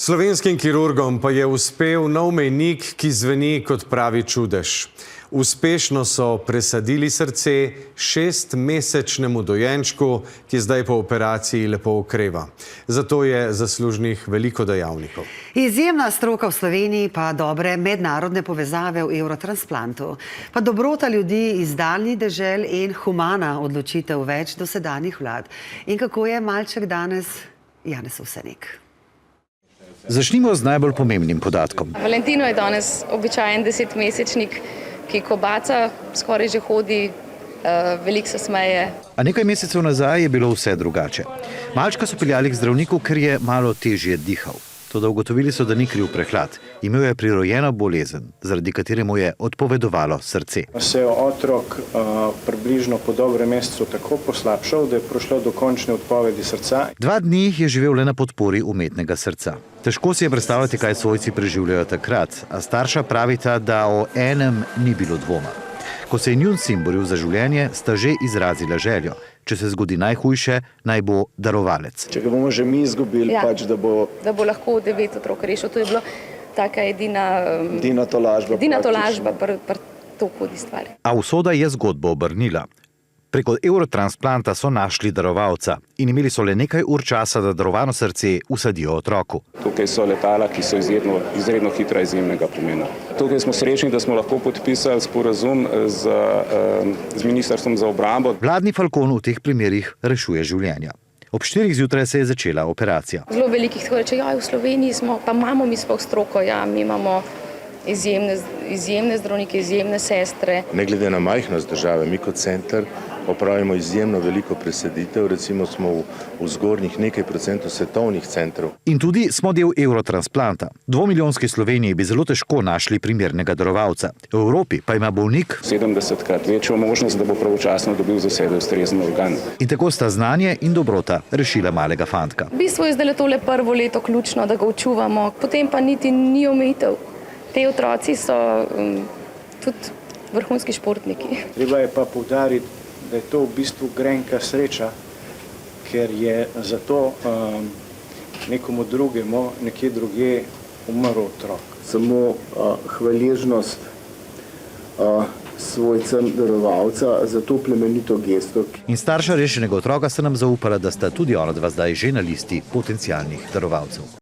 Slovenskim kirurgom pa je uspel nov mejnik, ki zveni kot pravi čudež. Uspešno so presadili srce 6-mesečnemu dojenčku, ki zdaj po operaciji lepo okreva. Zato je zaslužnih veliko dejavnikov. Izjemna stroka v Sloveniji pa dobre mednarodne povezave v Eurotransplantu. Pa dobrota ljudi iz daljnih dežel in humana odločitev več dosedanjih vlad. In kako je malček danes? Janez Ovsenik. Začnimo z najbolj pomembnim podatkom. Valentino je danes običajen 10-mesečnik, ki kobaca, skoraj že hodi, veliko se smeje. A nekaj mesecev nazaj je bilo vse drugače. Malčka so peljali k zdravniku, ker je malo težje dihal. Toda ugotovili so, da ni kriv prehlad. Imel je prirojeno bolezen, zaradi katere mu je odpovedovalo srce. Se je otrok približno po dobrem mesecu tako poslabšal, da je prišlo do končne odpovedi srca. 2 dni je živel le na podpori umetnega srca. Težko si je predstavljati, kaj svojci preživljajo takrat, a starša pravita, da o enem ni bilo dvoma. Ko se je njun sin boril za življenje, sta že izrazila željo. Če se zgodi najhujše, naj bo darovalec. Če ga bomo že mi izgubili, pač da bo... Da bo lahko 9 otrok rešil. To je bila taka edina tolažba pri to hudi stvari. A usoda je zgodbo obrnila. Preko Eurotransplanta so našli darovalca in imeli so le nekaj ur časa, da darovano srce usadijo otroku. Tukaj so letala, ki so izredno hitra, izjemnega pomena. Tukaj smo srečni, da smo lahko podpisali sporazum z Ministrstvom za obrambo. Vladni Falcon v teh primerih rešuje življenja. Ob 4 zjutraj se je začela operacija. Zelo velikih tako reče, ja, v Sloveniji smo, pa imamo mi sploh stroko, ja, mi imamo izjemne zdravnike, izjemne sestre. Ne glede na majhnost države, mi kot center opravimo izjemno veliko presaditev, recimo smo v zgornjih nekaj procentov svetovnih centrov. In tudi smo del Eurotransplanta. 2-milijonski Sloveniji bi zelo težko našli primernega darovalca. V Evropi pa ima bolnik 70-krat večjo možnost, da bo pravočasno dobil za sebe ustrezen organ. In tako sta znanje in dobrota rešila malega fantka. V bistvu je zdaj tole prvo leto ključno, da ga učuvamo, potem pa niti ni omejitev. Te otroci so tudi vrhunski športniki. Treba je pa poudariti, da je to v bistvu grenka sreča, ker je zato nekomu drugemu nekje drugje umrl otrok. Samo hvaležnost svojcem darovalca za to plemenito gesto. In starša rešenega otroka sta nam zaupala, da sta tudi ona dva zdaj že na listi potencialnih darovalcev.